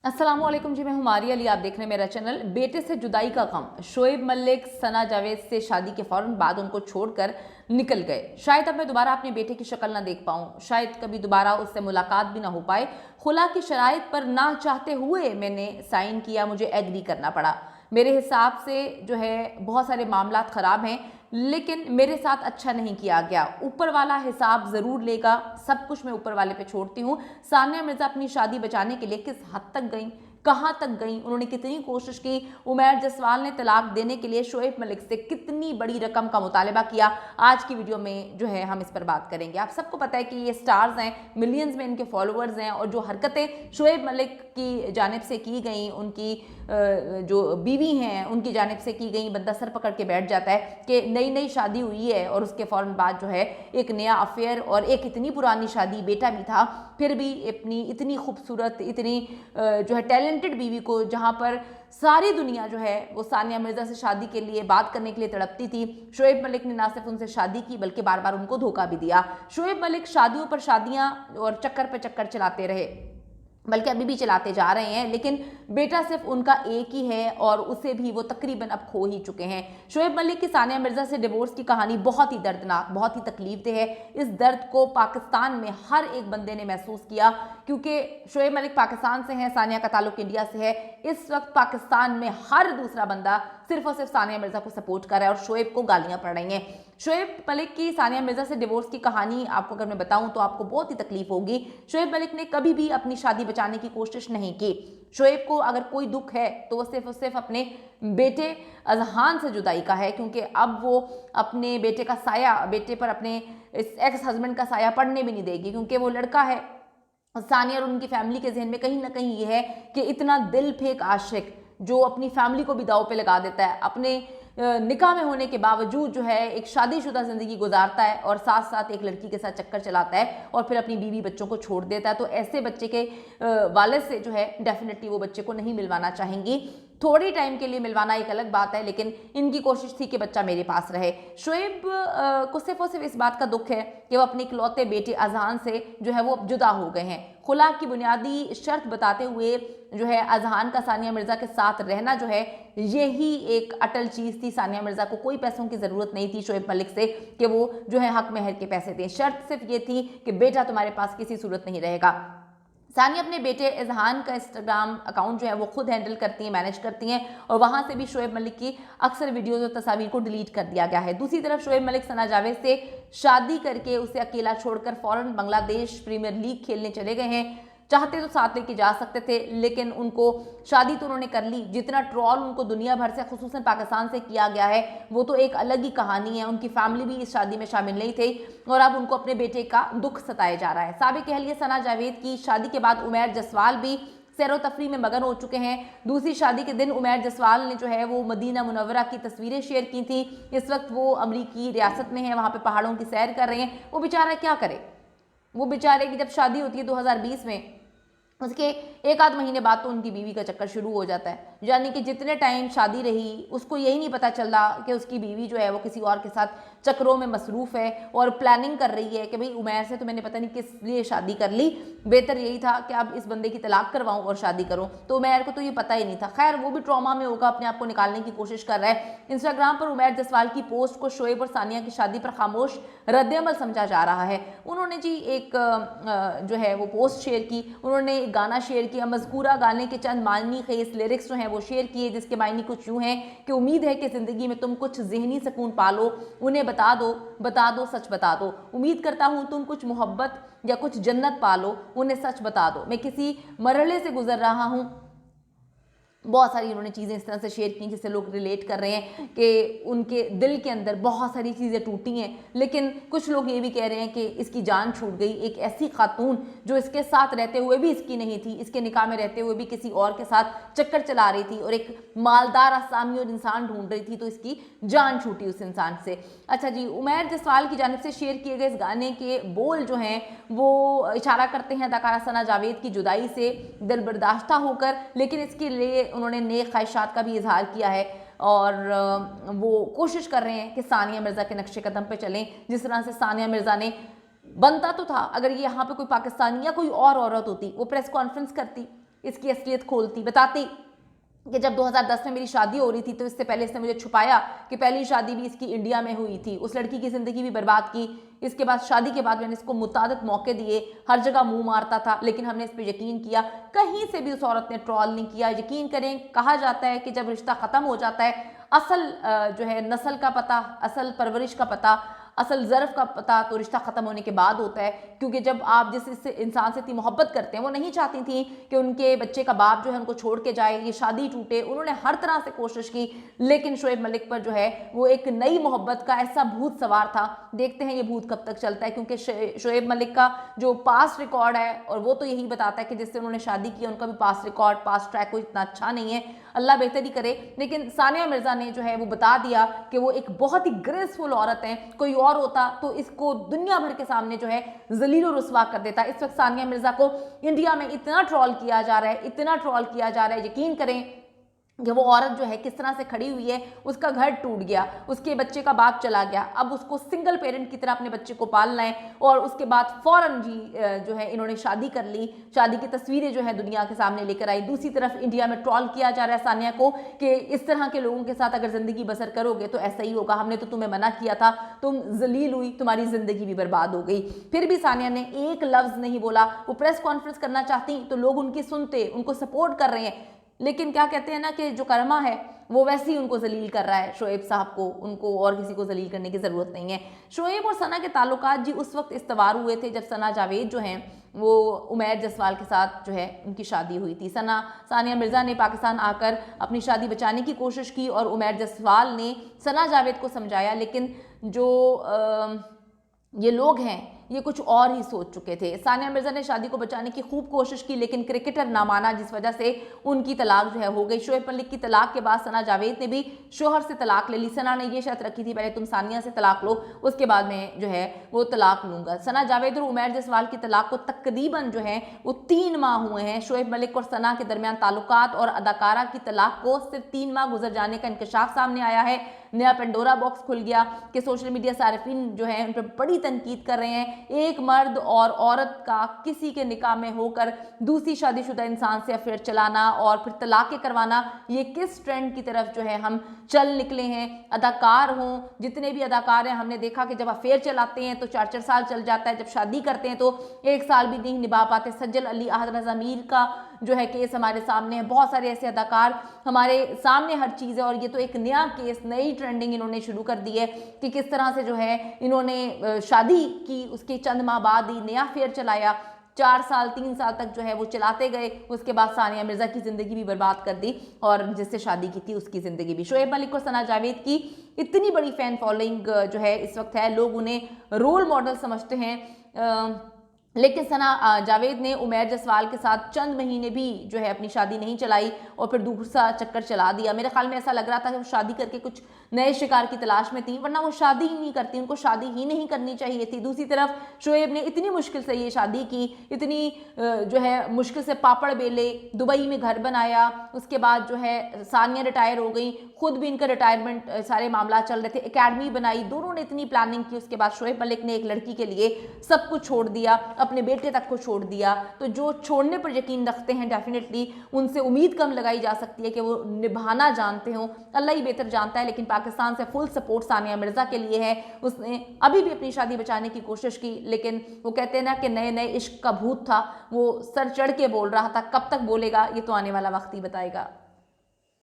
अस्सलामुअलैकुम जी, मैं हूं मारिया अली। आप देख रहे हैं मेरा चैनल। बेटे से जुदाई का गम। शोएब मलिक सना जावेद से शादी के फौरन बाद उनको छोड़कर निकल गए। शायद अब मैं दोबारा अपने बेटे की शक्ल ना देख पाऊं, शायद कभी दोबारा उससे मुलाकात भी ना हो पाए। खुला की शराइत पर ना चाहते हुए मैंने साइन किया, मुझे एग्री करना पड़ा। मेरे हिसाब से जो है बहुत सारे मामलात ख़राब हैं, लेकिन मेरे साथ अच्छा नहीं किया गया। ऊपर वाला हिसाब ज़रूर लेगा, सब कुछ मैं ऊपर वाले पे छोड़ती हूँ। सानिया मिर्ज़ा अपनी शादी बचाने के लिए किस हद तक गई, कहाँ तक गई, उन्होंने कितनी कोशिश की, उमैर जसवाल ने तलाक देने के लिए शोएब मलिक से कितनी बड़ी रकम का मुतालबा किया, आज की वीडियो में जो है हम इस पर बात करेंगे। आप सबको पता है कि ये स्टार्स हैं, मिलियंस में इनके फॉलोअर्स हैं, और जो हरकतें शोएब मलिक की जानिब से की गई, उनकी जो बीवी हैं उनकी जानिब से की गई, बंदा सर पकड़ के बैठ जाता है कि नई नई शादी हुई है और उसके फ़ौरन बाद जो है एक नया अफेयर और एक इतनी पुरानी शादी, बेटा भी था, फिर भी अपनी इतनी खूबसूरत, इतनी जो है टैलेंटेड बीवी को, जहाँ पर सारी दुनिया जो है वो सानिया मिर्ज़ा से शादी के लिए बात करने के लिए तड़पती थी, शोएब मलिक ने ना सिर्फ उनसे शादी की बल्कि बार बार उनको धोखा भी दिया। शोएब मलिक शादियों पर शादियाँ और चक्कर पे चक्कर चलाते रहे, बल्कि अभी भी चलाते जा रहे हैं, लेकिन बेटा सिर्फ उनका एक ही है और उसे भी वो तकरीबन अब खो ही चुके हैं। शोएब मलिक की सानिया मिर्ज़ा से डिवोर्स की कहानी बहुत ही दर्दनाक, बहुत ही तकलीफदेह है। इस दर्द को पाकिस्तान में हर एक बंदे ने महसूस किया, क्योंकि शोएब मलिक पाकिस्तान से हैं, सानिया का ताल्लुक इंडिया से है। इस वक्त पाकिस्तान में हर दूसरा बंदा सिर्फ और सिर्फ सानिया मिर्ज़ा को सपोर्ट कर रहा है और शोएब को गालियाँ पड़ रही हैं। शोएब मलिक की सानिया मिर्ज़ा से डिवोर्स की कहानी आपको अगर मैं बताऊं तो आपको बहुत ही तकलीफ होगी। शोएब मलिक ने कभी भी अपनी शादी बचाने की कोशिश नहीं की। शोएब को अगर कोई दुख है तो वो सिर्फ अपने बेटे अजहान से जुदाई का है, क्योंकि अब वो अपने बेटे का साया, बेटे पर अपने एक्स हस्बैंड का साया पड़ने भी नहीं देगी, क्योंकि वो लड़का है। सानिया और उनकी फैमिली के जहन में कहीं ना कहीं ये है कि इतना दिल फेंक आशिक जो अपनी फैमिली को भी दाव पे लगा देता है, अपने निकाह में होने के बावजूद जो है एक शादीशुदा ज़िंदगी गुजारता है और साथ साथ एक लड़की के साथ चक्कर चलाता है और फिर अपनी बीवी बच्चों को छोड़ देता है, तो ऐसे बच्चे के वालिद से जो है डेफिनेटली वो बच्चे को नहीं मिलवाना चाहेंगी। थोड़ी टाइम के लिए मिलवाना एक अलग बात है, लेकिन इनकी कोशिश थी कि बच्चा मेरे पास रहे। शोएब को सिर्फ और सिर्फ इस बात का दुख है कि वो अपने इकलौते बेटे अजहान से जो है वो जुदा हो गए हैं। खुला की बुनियादी शर्त बताते हुए जो है अजहान का सानिया मिर्ज़ा के साथ रहना जो है यही एक अटल चीज़ थी। सानिया मिर्ज़ा को कोई पैसों की ज़रूरत नहीं थी शोएब मलिक से कि वो जो है हक महर के पैसे दें, शर्त सिर्फ ये थी कि बेटा तुम्हारे पास किसी सूरत नहीं रहेगा। सानिया अपने बेटे इजहान का इंस्टाग्राम अकाउंट जो है वो खुद हैंडल करती हैं, मैनेज करती हैं, और वहाँ से भी शोएब मलिक की अक्सर वीडियोज़ और तस्वीर को डिलीट कर दिया गया है। दूसरी तरफ शोएब मलिक सना जावेद से शादी करके उसे अकेला छोड़कर फ़ौरन बांग्लादेश प्रीमियर लीग खेलने चले गए हैं। चाहते तो साथ लेके जा सकते थे, लेकिन उनको शादी तो उन्होंने कर ली। जितना ट्रॉल उनको दुनिया भर से, खुसूसन पाकिस्तान से किया गया है, वो तो एक अलग ही कहानी है। उनकी फैमिली भी इस शादी में शामिल नहीं थी और अब उनको अपने बेटे का दुख सताया जा रहा है। साबिक अहलिया सना जावेद की शादी के बाद उमैर जसवाल भी सैरो तफरी में मगन हो चुके हैं। दूसरी शादी के दिन उमैर जसवाल ने जो है वो मदीना मुनव्वरा की तस्वीरें शेयर की थी। इस वक्त वो अमरीकी रियासत में है, वहाँ पे पहाड़ों की सैर कर रहे हैं। वो बेचारा क्या करे, वो बेचारे की जब शादी होती है 2020 में, उसके एक आध महीने बाद तो उनकी बीवी का चक्कर शुरू हो जाता है। यानी कि जितने टाइम शादी रही उसको यही नहीं पता चल रहा कि उसकी बीवी जो है वो किसी और के साथ चक्करों में मसरूफ़ है और प्लानिंग कर रही है कि भाई उमैर से तो मैंने पता नहीं किस लिए शादी कर ली, बेहतर यही था कि अब इस बंदे की तलाक करवाऊँ और शादी करूँ। तो उमैर को तो ये पता ही नहीं था। खैर वो भी ट्रॉमा में होगा, अपने आप को निकालने की कोशिश कर रहा है। इंस्टाग्राम पर उमैर जसवाल की पोस्ट को शोएब और सानिया की शादी पर खामोश रद्द-ए-अमल समझा जा रहा है। उन्होंने जी एक जो है वो पोस्ट शेयर की, उन्होंने एक गाना शेयर किया, मज़कूरा गाने के चंद मानी खेस लिरिक्स जो हैं वो शेयर किए, जिसके मायने कुछ यूँ हैं कि उम्मीद है कि ज़िंदगी में तुम कुछ ज़हनी सुकून पालो, उन्हें बता दो सच बता दो। उम्मीद करता हूँ तुम कुछ मोहब्बत या कुछ जन्नत पालो, उन्हें सच बता दो। मैं किसी मरहले से गुजर रहा हूँ। बहुत सारी उन्होंने चीज़ें इस तरह से शेयर की जिससे लोग रिलेट कर रहे हैं कि उनके दिल के अंदर बहुत सारी चीज़ें टूटी हैं, लेकिन कुछ लोग ये भी कह रहे हैं कि इसकी जान छूट गई। एक ऐसी खातून जो इसके साथ रहते हुए भी इसकी नहीं थी, इसके निकाह में रहते हुए भी किसी और के साथ चक्कर चला रही थी और एक मालदार आसामी और इंसान ढूंढ रही थी, तो इसकी जान छूटी उस इंसान से। अच्छा जी, उमैर जसवाल की जानिब से शेयर किए गए इस गाने के बोल जो हैं वो इशारा करते हैं अदाकारा सना जावेद की जुदाई से दिल बर्दाश्ता होकर, लेकिन इसके लिए उन्होंने नेक ख्वाहिशात का भी इजहार किया है और वो कोशिश कर रहे हैं कि सानिया मिर्ज़ा के नक्शे कदम पे चलें। जिस तरह से सानिया मिर्ज़ा ने बनता तो था अगर ये यहाँ पे कोई पाकिस्तानी या कोई और औरत होती वो प्रेस कॉन्फ्रेंस करती, इसकी असलियत खोलती, बताती कि जब 2010 में मेरी शादी हो रही थी तो इससे पहले इसने मुझे छुपाया कि पहली शादी भी इसकी इंडिया में हुई थी, उस लड़की की ज़िंदगी भी बर्बाद की। इसके बाद शादी के बाद मैंने इसको मुतादिद मौके दिए, हर जगह मुंह मारता था, लेकिन हमने इस पर यकीन किया। कहीं से भी उस औरत ने ट्रॉल नहीं किया। यकीन करें, कहा जाता है कि जब रिश्ता ख़त्म हो जाता है, असल जो है नस्ल का पता, असल परवरिश का पता, असल ज़र्फ़ का पता तो रिश्ता ख़त्म होने के बाद होता है। क्योंकि जब आप जिस इंसान से इतनी मोहब्बत करते हैं, वो नहीं चाहती थी कि उनके बच्चे का बाप जो है उनको छोड़ के जाए, ये शादी टूटे। उन्होंने हर तरह से कोशिश की, लेकिन शोएब मलिक पर जो है वो एक नई मोहब्बत का ऐसा भूत सवार था। देखते हैं ये भूत कब तक चलता है, क्योंकि शोएब मलिक का जो पास्ट रिकॉर्ड है, और वो तो यही बताता है कि जिससे उन्होंने शादी की उनका भी पास्ट रिकॉर्ड, पास्ट ट्रैक कोई इतना अच्छा नहीं है। अल्लाह बेहतरी करे। लेकिन सानिया मिर्ज़ा ने जो है वो बता दिया कि वो एक बहुत ही ग्रेसफुल औरत है। कोई और होता तो इसको दुनिया भर के सामने जो है जलील और रुस्वा कर देता। इस वक्त सानिया मिर्ज़ा को इंडिया में इतना ट्रोल किया जा रहा है, इतना ट्रोल किया जा रहा है, यकीन करें कि वो औरत जो है किस तरह से खड़ी हुई है। उसका घर टूट गया, उसके बच्चे का बाप चला गया, अब उसको सिंगल पेरेंट की तरह अपने बच्चे को पालना है। और उसके बाद फ़ौरन जी जो है इन्होंने शादी कर ली। शादी की तस्वीरें जो है दुनिया के सामने लेकर आई। दूसरी तरफ इंडिया में ट्रोल किया जा रहा है सानिया को कि इस तरह के लोगों के साथ अगर ज़िंदगी बसर करोगे तो ऐसा ही होगा, हमने तो तुम्हें मना किया था, तुम जलील हुई, तुम्हारी ज़िंदगी भी बर्बाद हो गई। फिर भी सानिया ने एक लफ्ज़ नहीं बोला। वो प्रेस कॉन्फ्रेंस करना चाहती तो लोग उनकी सुनते, उनको सपोर्ट कर रहे हैं, लेकिन क्या कहते हैं ना कि जो कर्मा है वो वैसे ही उनको जलील कर रहा है शोएब साहब को। उनको और किसी को जलील करने की ज़रूरत नहीं है। शोएब और सना के ताल्लुकात जी उस वक्त इस्तवार हुए थे जब सना जावेद जो हैं वो उमैर जसवाल के साथ जो है उनकी शादी हुई थी। सानिया मिर्ज़ा ने पाकिस्तान आकर अपनी शादी बचाने की कोशिश की और उमैर जसवाल ने सना जावेद को समझाया, लेकिन जो ये लोग हैं ये कुछ और ही सोच चुके थे। सानिया मिर्ज़ा ने शादी को बचाने की खूब कोशिश की, लेकिन क्रिकेटर ना माना, जिस वजह से उनकी तलाक जो है हो गई। शोएब मलिक की तलाक के बाद सना जावेद ने भी शोहर से तलाक ले ली। सना ने ये शर्त रखी थी पहले तुम सानिया से तलाक लो, उसके बाद में जो है वो तलाक लूँगा। सना जावेद और उमैर जसवाल की तलाक को तकरीबन जो है वो 3 माह हुए हैं। शोएब मलिक और सना के दरमियान ताल्लुकात और अदाकारा की तलाक को सिर्फ 3 माह गुजर जाने का इंकशाफ सामने आया है। नया पेंडोरा बॉक्स खुल गया कि सोशल मीडिया सारिफिन जो है उन पर बड़ी तनकीद कर रहे हैं। एक मर्द और औरत का किसी के निकाह में होकर दूसरी शादीशुदा इंसान से अफेयर चलाना और फिर तलाक़ें करवाना, ये किस ट्रेंड की तरफ जो है हम चल निकले हैं। अदाकार हों, जितने भी अदाकार हैं, हमने देखा कि जब अफेयर चलाते हैं तो 4-4 साल चल जाता है, जब शादी करते हैं तो 1 साल भी नहीं निभा पाते। सज्जल अली, आहद रज़ा मीर का जो है केस हमारे सामने है। बहुत सारे ऐसे अदाकार हमारे सामने हर चीज़ है, और ये तो एक नया केस, नई ट्रेंडिंग इन्होंने शुरू कर दी है कि किस तरह से जो है इन्होंने शादी की, उसके चंद माह बाद ही नया फेयर चलाया। 4 साल 3 साल तक जो है वो चलाते गए। उसके बाद सानिया मिर्ज़ा की ज़िंदगी भी बर्बाद कर दी और जिससे शादी की थी उसकी ज़िंदगी भी। शोएब मलिक और सना जावेद की इतनी बड़ी फ़ैन फॉलोइंग जो है इस वक्त है, लोग उन्हें रोल मॉडल समझते हैं। लेकिन सना जावेद ने उमैर जसवाल के साथ चंद महीने भी जो है अपनी शादी नहीं चलाई और फिर दूसरा चक्कर चला दिया। मेरे ख्याल में ऐसा लग रहा था कि वो शादी करके कुछ नए शिकार की तलाश में थी, वरना वो शादी ही नहीं करती, उनको शादी ही नहीं करनी चाहिए थी। दूसरी तरफ शोएब ने इतनी मुश्किल से ये शादी की, इतनी जो है मुश्किल से पापड़ बेले, दुबई में घर बनाया। उसके बाद जो है सानिया रिटायर हो गई, खुद भी इनका रिटायरमेंट सारे मामला चल रहे थे, एकेडमी बनाई, दोनों ने इतनी प्लानिंग की। उसके बाद शोएब मलिक ने एक लड़की के लिए सब कुछ छोड़ दिया, अपने बेटे तक को छोड़ दिया। तो जो छोड़ने पर यकीन रखते हैं डेफिनेटली उनसे उम्मीद कम लगाई जा सकती है कि वो निभाना जानते हो, अल्लाह ही बेहतर जानता है। लेकिन पाकिस्तान से फुल सपोर्ट सानिया मिर्ज़ा के लिए है। उसने अभी भी अपनी शादी बचाने की कोशिश की, लेकिन वो कहते हैं ना कि नए नए इश्क का भूत था, वो सर चढ़ के बोल रहा था। कब तक बोलेगा ये तो आने वाला वक्त ही बताएगा।